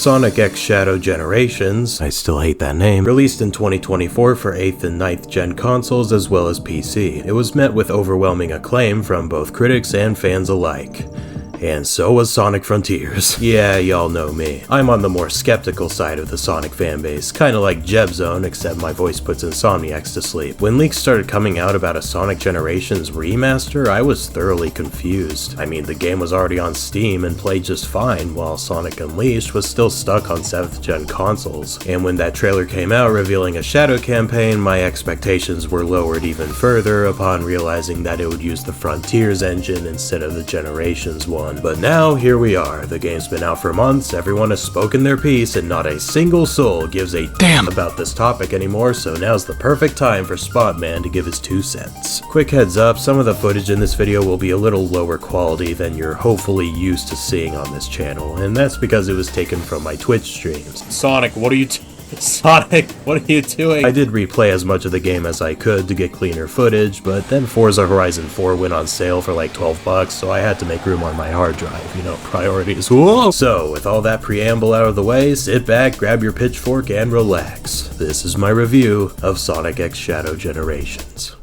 Sonic X Shadow Generations, I still hate that name, released in 2024 for 8th and 9th gen consoles as well as PC. It was met with overwhelming acclaim from both critics and fans alike. And so was Sonic Frontiers. Yeah, y'all know me. I'm on the more skeptical side of the Sonic fanbase, kinda like Jebzone, except my voice puts Insomniacs to sleep. When leaks started coming out about a Sonic Generations remaster, I was thoroughly confused. I mean, the game was already on Steam and played just fine, while Sonic Unleashed was still stuck on 7th gen consoles. And when that trailer came out revealing a Shadow campaign, my expectations were lowered even further upon realizing that it would use the Frontiers engine instead of the Generations one. But now, here we are. The game's been out for months, everyone has spoken their piece, and not a single soul gives a damn about this topic anymore, so now's the perfect time for Spontman to give his 2 cents. Quick heads up, some of the footage in this video will be a little lower quality than you're hopefully used to seeing on this channel, and that's because it was taken from my Twitch streams. Sonic, what are you Sonic, what are you doing? I did replay as much of the game as I could to get cleaner footage, but then Forza Horizon 4 went on sale for like $12, so I had to make room on my hard drive, you know, priorities. Whoa! So, with all that preamble out of the way, sit back, grab your pitchfork, and relax. This is my review of Sonic X Shadow Generations.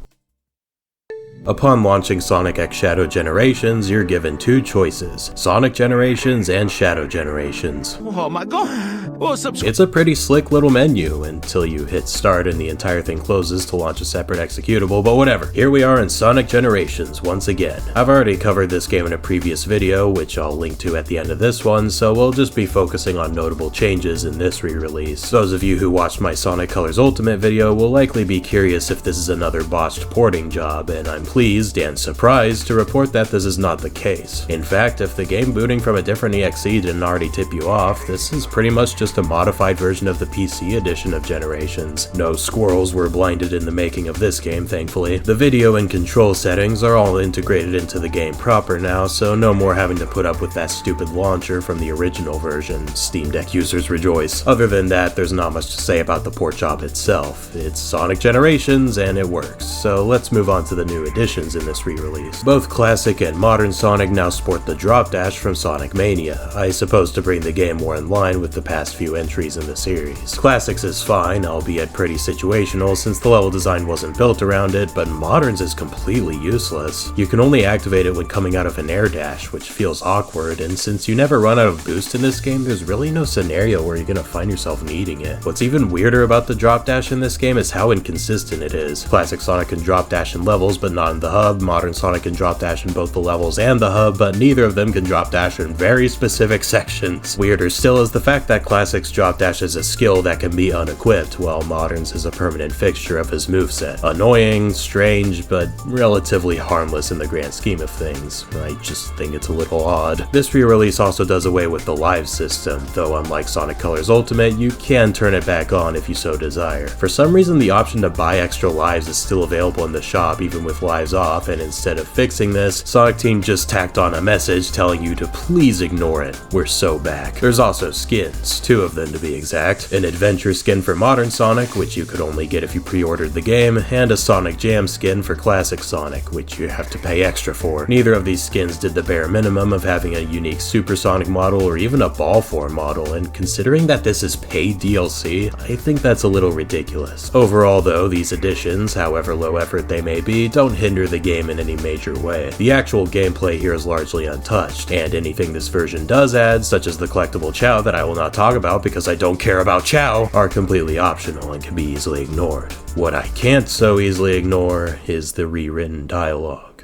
Upon launching Sonic X Shadow Generations, you're given 2 choices, Sonic Generations and Shadow Generations. Oh my god! It's a pretty slick little menu until you hit start and the entire thing closes to launch a separate executable, but whatever. Here we are in Sonic Generations once again. I've already covered this game in a previous video, which I'll link to at the end of this one, so we'll just be focusing on notable changes in this re-release. Those of you who watched my Sonic Colors Ultimate video will likely be curious if this is another botched porting job, and I'm pleased and surprised to report that this is not the case. In fact, if the game booting from a different EXE didn't already tip you off, this is pretty much just a modified version of the PC edition of Generations. No squirrels were blinded in the making of this game, thankfully. The video and control settings are all integrated into the game proper now, so no more having to put up with that stupid launcher from the original version. Steam Deck users rejoice. Other than that, there's not much to say about the port job itself. It's Sonic Generations and it works, so let's move on to the new additions in this re-release. Both classic and modern Sonic now sport the drop dash from Sonic Mania, I suppose to bring the game more in line with the past few entries in the series. Classics is fine, albeit pretty situational since the level design wasn't built around it, but Moderns is completely useless. You can only activate it when coming out of an air dash, which feels awkward, and since you never run out of boost in this game, there's really no scenario where you're gonna find yourself needing it. What's even weirder about the drop dash in this game is how inconsistent it is. Classic Sonic can drop dash in levels, but not in the hub. Modern Sonic can drop dash in both the levels and the hub, but neither of them can drop dash in very specific sections. Weirder still is the fact that Classic's drop dash is a skill that can be unequipped, while Modern's is a permanent fixture of his moveset. Annoying, strange, but relatively harmless in the grand scheme of things. I just think it's a little odd. This re-release also does away with the live system, though unlike Sonic Colors Ultimate, you can turn it back on if you so desire. For some reason, the option to buy extra lives is still available in the shop even with lives off, and instead of fixing this, Sonic Team just tacked on a message telling you to please ignore it. We're so back. There's also skins, 2 of them to be exact. An adventure skin for Modern Sonic, which you could only get if you pre-ordered the game, and a Sonic Jam skin for Classic Sonic, which you have to pay extra for. Neither of these skins did the bare minimum of having a unique Supersonic model or even a ball form model, and considering that this is paid DLC, I think that's a little ridiculous. Overall though, these additions, however low effort they may be, don't hinder the game in any major way. The actual gameplay here is largely untouched, and anything this version does add, such as the collectible Chow that I will not talk about because I don't care about Chow, are completely optional and can be easily ignored. What I can't so easily ignore is the rewritten dialogue.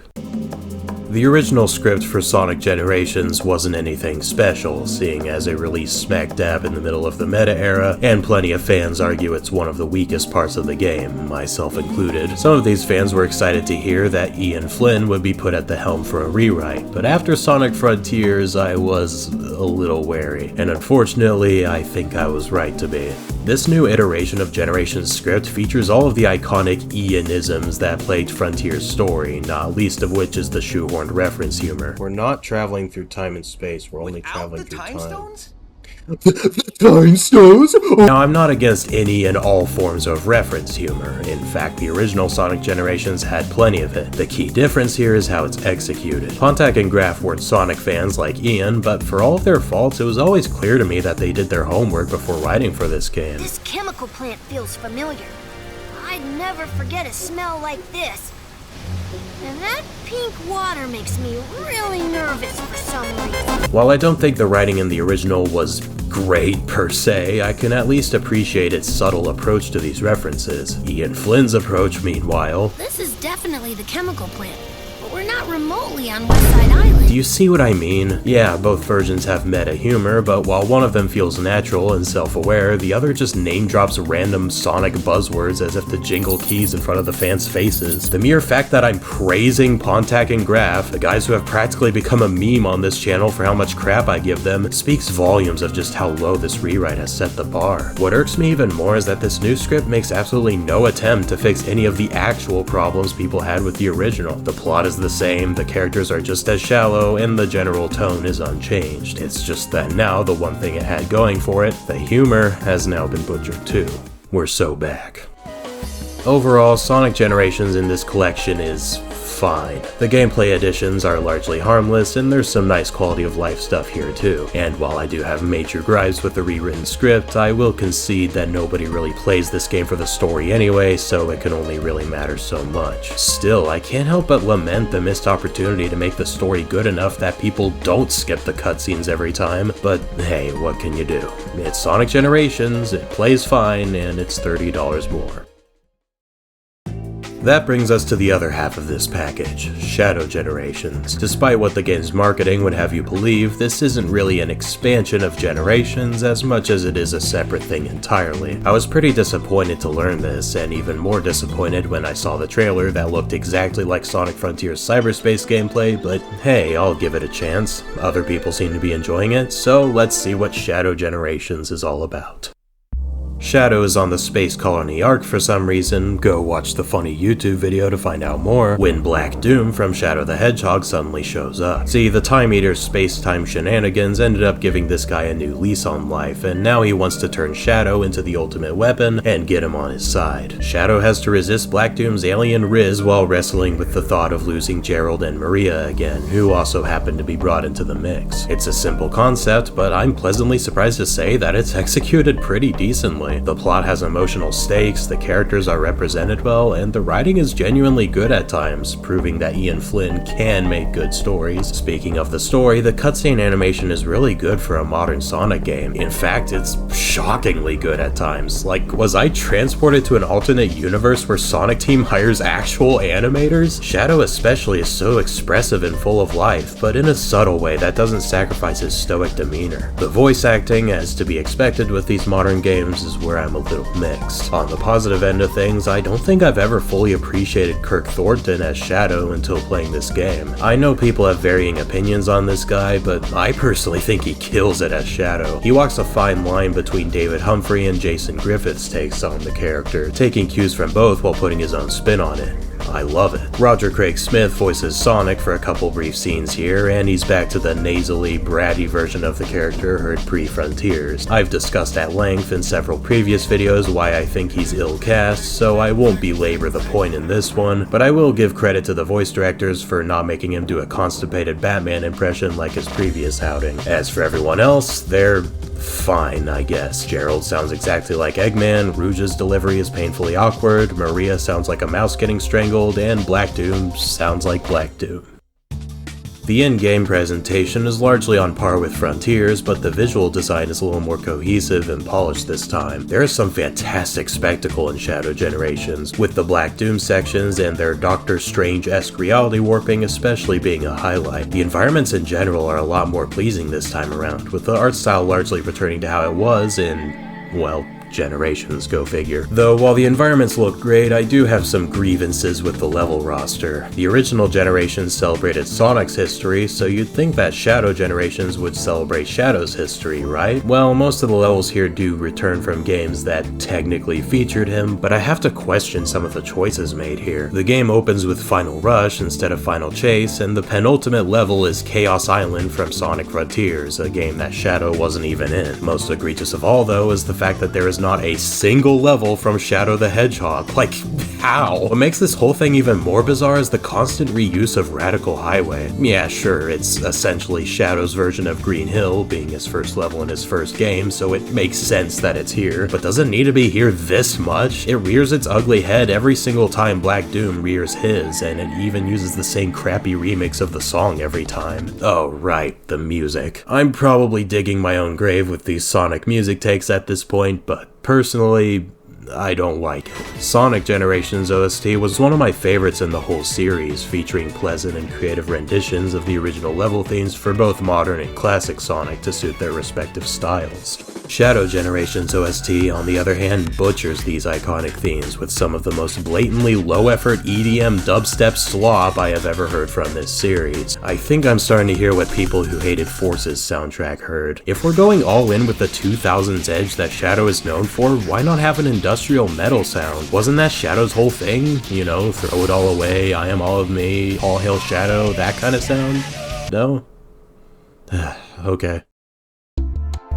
The original script for Sonic Generations wasn't anything special, seeing as it released smack dab in the middle of the meta era, and plenty of fans argue it's one of the weakest parts of the game, myself included. Some of these fans were excited to hear that Ian Flynn would be put at the helm for a rewrite, but after Sonic Frontiers I was a little wary, and unfortunately I think I was right to be. This new iteration of Generations script features all of the iconic Ianisms that plagued Frontier's story, not least of which is the shoehorned reference humor. We're not traveling through time and space, we're only traveling through time. Stones? The time stones? Now, I'm not against any and all forms of reference humor. In fact, the original Sonic Generations had plenty of it. The key difference here is how it's executed. Pontac and Graf weren't Sonic fans like Ian, but for all of their faults, it was always clear to me that they did their homework before writing for this game. This chemical plant feels familiar. I'd never forget a smell like this. And that pink water makes me really nervous for some reason. While I don't think the writing in the original was great per se, I can at least appreciate its subtle approach to these references. Ian Flynn's approach, meanwhile, this is definitely the chemical plant, but we're not remotely on West Side Island. do you see what I mean? Yeah, both versions have meta humor, but while one of them feels natural and self-aware, the other just name drops random Sonic buzzwords as if to jingle keys in front of the fans' faces. The mere fact that I'm praising Pontac and Graf, the guys who have practically become a meme on this channel for how much crap I give them, speaks volumes of just how low this rewrite has set the bar. What irks me even more is that this new script makes absolutely no attempt to fix any of the actual problems people had with the original. The plot is the same, the characters are just as shallow, and the general tone is unchanged. It's just that now the one thing it had going for it, the humor, has now been butchered too. We're so back. Overall, Sonic Generations in this collection is fine. The gameplay additions are largely harmless, and there's some nice quality of life stuff here too. And while I do have major gripes with the rewritten script, I will concede that nobody really plays this game for the story anyway, so it can only really matter so much. Still, I can't help but lament the missed opportunity to make the story good enough that people don't skip the cutscenes every time, but hey, what can you do? It's Sonic Generations, it plays fine, and it's $30 more. That brings us to the other half of this package, Shadow Generations. Despite what the game's marketing would have you believe, this isn't really an expansion of Generations as much as it is a separate thing entirely. I was pretty disappointed to learn this, and even more disappointed when I saw the trailer that looked exactly like Sonic Frontiers cyberspace gameplay, but hey, I'll give it a chance. Other people seem to be enjoying it, so let's see what Shadow Generations is all about. Shadow is on the space colony Ark for some reason, go watch the funny YouTube video to find out more, when Black Doom from Shadow the Hedgehog suddenly shows up. See, the Time Eater's space-time shenanigans ended up giving this guy a new lease on life, and now he wants to turn Shadow into the ultimate weapon and get him on his side. Shadow has to resist Black Doom's alien Riz while wrestling with the thought of losing Gerald and Maria again, who also happen to be brought into the mix. It's a simple concept, but I'm pleasantly surprised to say that it's executed pretty decently. The plot has emotional stakes, the characters are represented well, and the writing is genuinely good at times, proving that Ian Flynn can make good stories. Speaking of the story, the cutscene animation is really good for a modern Sonic game. In fact, it's shockingly good at times. Like, was I transported to an alternate universe where Sonic Team hires actual animators? Shadow especially is so expressive and full of life, but in a subtle way that doesn't sacrifice his stoic demeanor. The voice acting, as to be expected with these modern games, is where I'm a little mixed. On the positive end of things, I don't think I've ever fully appreciated Kirk Thornton as Shadow until playing this game. I know people have varying opinions on this guy, but I personally think he kills it as Shadow. He walks a fine line between David Humphrey and Jason Griffith's takes on the character, taking cues from both while putting his own spin on it. I love it. Roger Craig Smith voices Sonic for a couple brief scenes here, and he's back to the nasally, bratty version of the character heard pre-Frontiers. I've discussed at length in several previous videos why I think he's ill-cast, so I won't belabor the point in this one, but I will give credit to the voice directors for not making him do a constipated Batman impression like his previous outing. As for everyone else, they're fine, I guess. Gerald sounds exactly like Eggman, Rouge's delivery is painfully awkward, Maria sounds like a mouse getting strangled, and Black Doom sounds like Black Doom. The in-game presentation is largely on par with Frontiers, but the visual design is a little more cohesive and polished this time. There is some fantastic spectacle in Shadow Generations, with the Black Doom sections and their Doctor Strange-esque reality warping especially being a highlight. The environments in general are a lot more pleasing this time around, with the art style largely returning to how it was in, well, Generations, go figure. Though while the environments look great, I do have some grievances with the level roster. The original Generations celebrated Sonic's history, so you'd think that Shadow Generations would celebrate Shadow's history, right? Well, most of the levels here do return from games that technically featured him, but I have to question some of the choices made here. The game opens with Final Rush instead of Final Chase, and the penultimate level is Chaos Island from Sonic Frontiers, a game that Shadow wasn't even in. Most egregious of all, though, is the fact that there is not a single level from Shadow the Hedgehog. Like, how? What makes this whole thing even more bizarre is the constant reuse of Radical Highway. Yeah, sure, it's essentially Shadow's version of Green Hill, being his first level in his first game, so it makes sense that it's here, but does it need to be here this much? It rears its ugly head every single time Black Doom rears his, and it even uses the same crappy remix of the song every time. Oh right, the music. I'm probably digging my own grave with these Sonic music takes at this point, but personally, I don't like it. Sonic Generations OST was one of my favorites in the whole series, featuring pleasant and creative renditions of the original level themes for both modern and classic Sonic to suit their respective styles. Shadow Generations OST, on the other hand, butchers these iconic themes with some of the most blatantly low-effort EDM dubstep slop I have ever heard from this series. I think I'm starting to hear what people who hated Force's soundtrack heard. If we're going all in with the 2000s edge that Shadow is known for, why not have an industrial metal sound? Wasn't that Shadow's whole thing? You know, throw it all away, I am all of me, all hail Shadow, that kind of sound? No? Okay.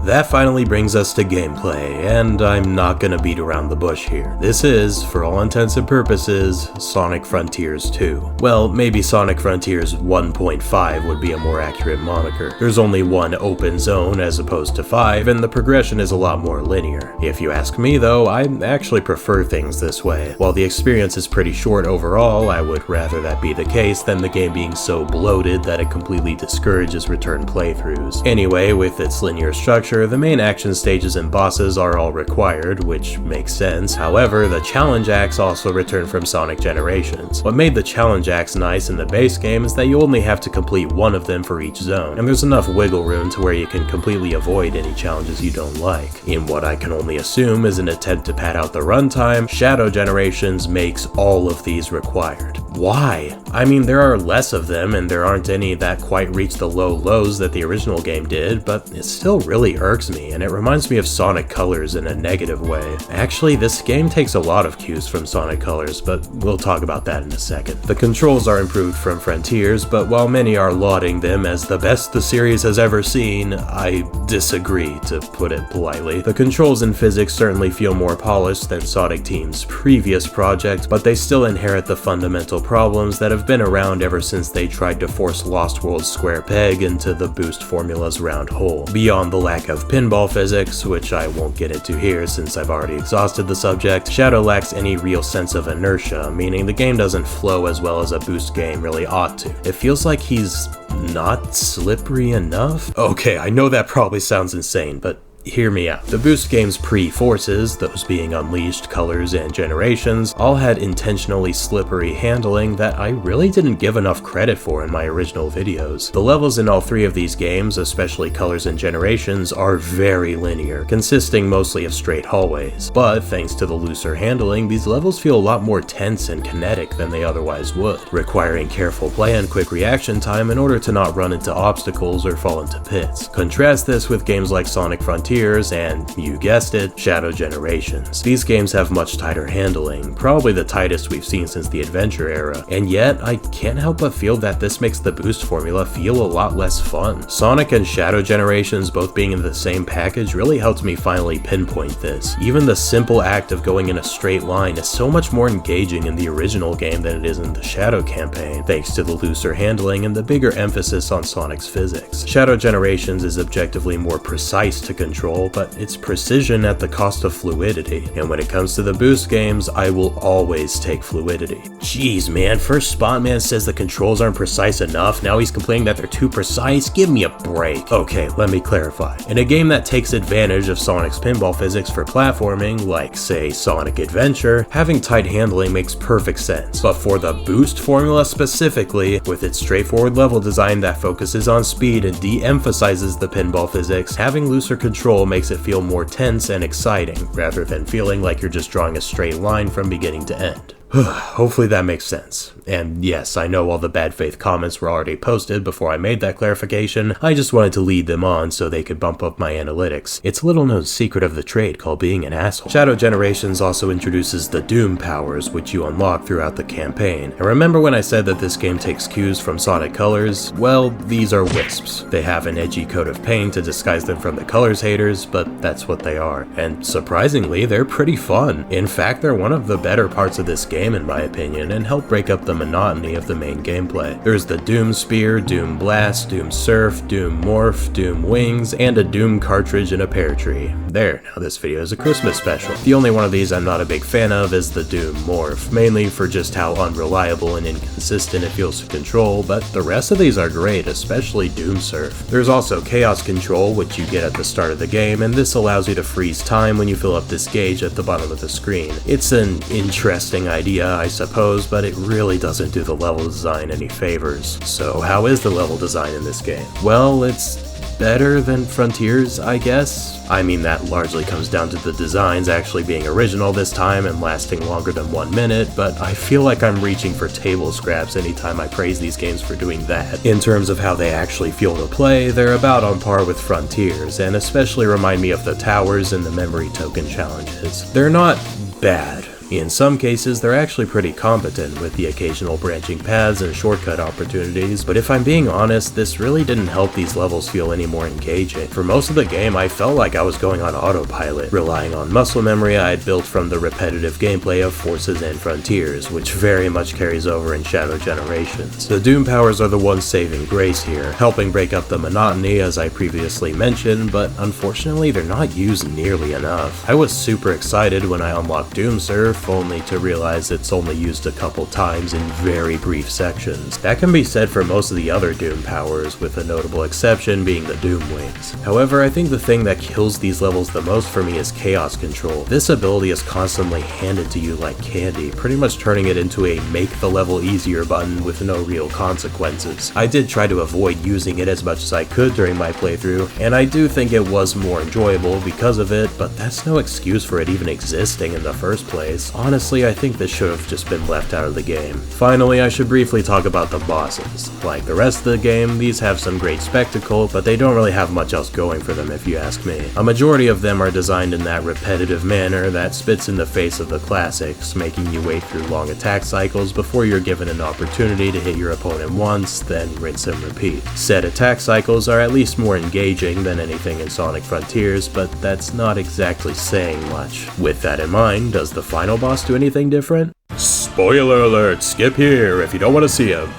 That finally brings us to gameplay, and I'm not gonna beat around the bush here. This is, for all intents and purposes, Sonic Frontiers 2. Well, maybe Sonic Frontiers 1.5 would be a more accurate moniker. There's only one open zone as opposed to 5, and the progression is a lot more linear. If you ask me though, I actually prefer things this way. While the experience is pretty short overall, I would rather that be the case than the game being so bloated that it completely discourages return playthroughs. Anyway, with its linear structure, the main action stages and bosses are all required, which makes sense. However, the challenge acts also return from Sonic Generations. What made the challenge acts nice in the base game is that you only have to complete one of them for each zone, and there's enough wiggle room to where you can completely avoid any challenges you don't like. In what I can only assume is an attempt to pad out the runtime, Shadow Generations makes all of these required. Why? I mean, there are less of them, and there aren't any that quite reach the low lows that the original game did, but it still really irks me, and it reminds me of Sonic Colors in a negative way. Actually, this game takes a lot of cues from Sonic Colors, but we'll talk about that in a second. The controls are improved from Frontiers, but while many are lauding them as the best the series has ever seen, I disagree, to put it politely. The controls and physics certainly feel more polished than Sonic Team's previous project, but they still inherit the fundamental problems that have been around ever since they tried to force Lost World's square peg into the boost formula's round hole. Beyond the lack of pinball physics, which I won't get into here since I've already exhausted the subject, Shadow lacks any real sense of inertia, meaning the game doesn't flow as well as a boost game really ought to. It feels like he's not slippery enough? Okay, I know that probably sounds insane, but hear me out. The boost games pre-Forces, those being Unleashed, Colors, and Generations, all had intentionally slippery handling that I really didn't give enough credit for in my original videos. The levels in all three of these games, especially Colors and Generations, are very linear, consisting mostly of straight hallways. But thanks to the looser handling, these levels feel a lot more tense and kinetic than they otherwise would, requiring careful play and quick reaction time in order to not run into obstacles or fall into pits. Contrast this with games like Sonic Frontiers and, you guessed it, Shadow Generations. These games have much tighter handling, probably the tightest we've seen since the Adventure era, and yet I can't help but feel that this makes the boost formula feel a lot less fun. Sonic and Shadow Generations both being in the same package really helped me finally pinpoint this. Even the simple act of going in a straight line is so much more engaging in the original game than it is in the Shadow campaign, thanks to the looser handling and the bigger emphasis on Sonic's physics. Shadow Generations is objectively more precise to control, but it's precision at the cost of fluidity, and when it comes to the boost games, I will always take fluidity. Jeez man, first Spontman says the controls aren't precise enough, now he's complaining that they're too precise? Give me a break. Okay, let me clarify. In a game that takes advantage of Sonic's pinball physics for platforming, like say Sonic Adventure, having tight handling makes perfect sense, but for the boost formula specifically, with its straightforward level design that focuses on speed and de-emphasizes the pinball physics, having looser controls control makes it feel more tense and exciting, rather than feeling like you're just drawing a straight line from beginning to end. Hopefully that makes sense. And yes, I know all the bad faith comments were already posted before I made that clarification. I just wanted to lead them on so they could bump up my analytics. It's a little known secret of the trade called being an asshole. Shadow Generations also introduces the Doom powers, which you unlock throughout the campaign. And remember when I said that this game takes cues from Sonic colors? Well, these are wisps. They have an edgy coat of paint to disguise them from the colors haters, but that's what they are. And surprisingly, they're pretty fun. In fact, they're one of the better parts of this game in my opinion, and help break up the monotony of the main gameplay. There's the Doom Spear, Doom Blast, Doom Surf, Doom Morph, Doom Wings, and a Doom cartridge in a pear tree. There, now this video is a Christmas special. The only one of these I'm not a big fan of is the Doom Morph, mainly for just how unreliable and inconsistent it feels to control, but the rest of these are great, especially Doom Surf. There's also Chaos Control, which you get at the start of the game, and this allows you to freeze time when you fill up this gauge at the bottom of the screen. It's an interesting idea, I suppose, but it really doesn't do the level design any favors. So how is the level design in this game? Well, it's better than Frontiers, I guess. I mean, that largely comes down to the designs actually being original this time and lasting longer than 1 minute, but I feel like I'm reaching for table scraps anytime I praise these games for doing that. In terms of how they actually feel to play, they're about on par with Frontiers, and especially remind me of the towers and the memory token challenges. They're not bad. In some cases, they're actually pretty competent, with the occasional branching paths and shortcut opportunities, but if I'm being honest, this really didn't help these levels feel any more engaging. For most of the game, I felt like I was going on autopilot, relying on muscle memory I had built from the repetitive gameplay of Forces and Frontiers, which very much carries over in Shadow Generations. The Doom powers are the ones saving grace here, helping break up the monotony as I previously mentioned, but unfortunately they're not used nearly enough. I was super excited when I unlocked Doom Surf, only to realize it's only used a couple times in very brief sections. That can be said for most of the other Doom powers, with a notable exception being the Doom Wings. However, I think the thing that kills these levels the most for me is Chaos Control. This ability is constantly handed to you like candy, pretty much turning it into a make the level easier button with no real consequences. I did try to avoid using it as much as I could during my playthrough, and I do think it was more enjoyable because of it, but that's no excuse for it even existing in the first place. Honestly, I think this should have just been left out of the game. Finally, I should briefly talk about the bosses. Like the rest of the game, these have some great spectacle, but they don't really have much else going for them if you ask me. A majority of them are designed in that repetitive manner that spits in the face of the classics, making you wait through long attack cycles before you're given an opportunity to hit your opponent once, then rinse and repeat. Said attack cycles are at least more engaging than anything in Sonic Frontiers, but that's not exactly saying much. With that in mind, does the final boss do anything different? Spoiler alert, skip here if you don't want to see him.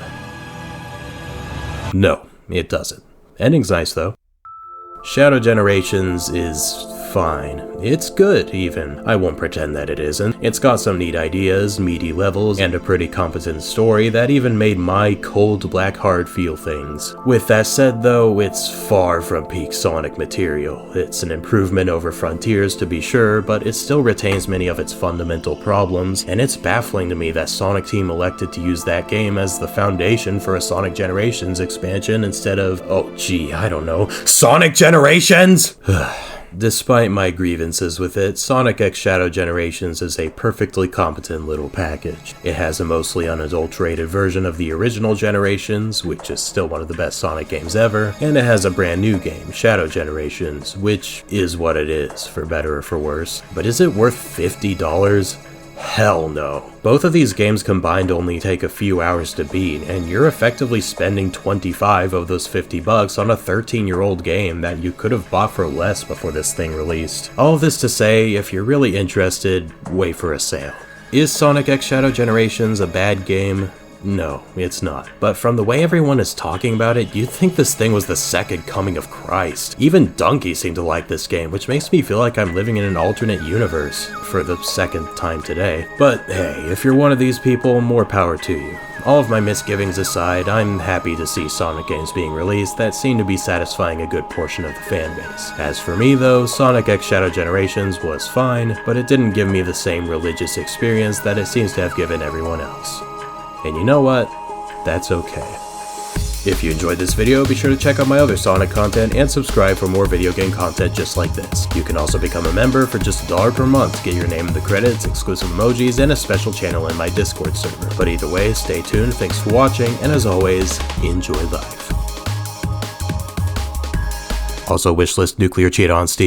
No, it doesn't. Ending's nice though. Shadow Generations is fine. It's good, even. I won't pretend that it isn't. It's got some neat ideas, meaty levels, and a pretty competent story that even made my cold black heart feel things. With that said though, it's far from peak Sonic material. It's an improvement over Frontiers to be sure, but it still retains many of its fundamental problems, and it's baffling to me that Sonic Team elected to use that game as the foundation for a Sonic Generations expansion instead of, oh gee, I don't know, Sonic Generations?! Despite my grievances with it, Sonic X Shadow Generations is a perfectly competent little package. It has a mostly unadulterated version of the original Generations, which is still one of the best Sonic games ever, and it has a brand new game, Shadow Generations, which is what it is, for better or for worse. But is it worth $50? Hell no. Both of these games combined only take a few hours to beat, and you're effectively spending 25 of those $50 on a 13-year-old game that you could have bought for less before this thing released. All of this to say, if you're really interested, wait for a sale. Is Sonic X Shadow Generations a bad game? No, it's not. But from the way everyone is talking about it, you'd think this thing was the second coming of Christ. Even Donkey seemed to like this game, which makes me feel like I'm living in an alternate universe, for the second time today. But hey, if you're one of these people, more power to you. All of my misgivings aside, I'm happy to see Sonic games being released that seem to be satisfying a good portion of the fanbase. As for me though, Sonic X Shadow Generations was fine, but it didn't give me the same religious experience that it seems to have given everyone else. And you know what? That's okay. If you enjoyed this video, be sure to check out my other Sonic content and subscribe for more video game content just like this. You can also become a member for just $1 per month to get your name in the credits, exclusive emojis, and a special channel in my Discord server. But either way, stay tuned, thanks for watching, and as always, enjoy life. Also wishlist Nuclear Cheetah on Steam.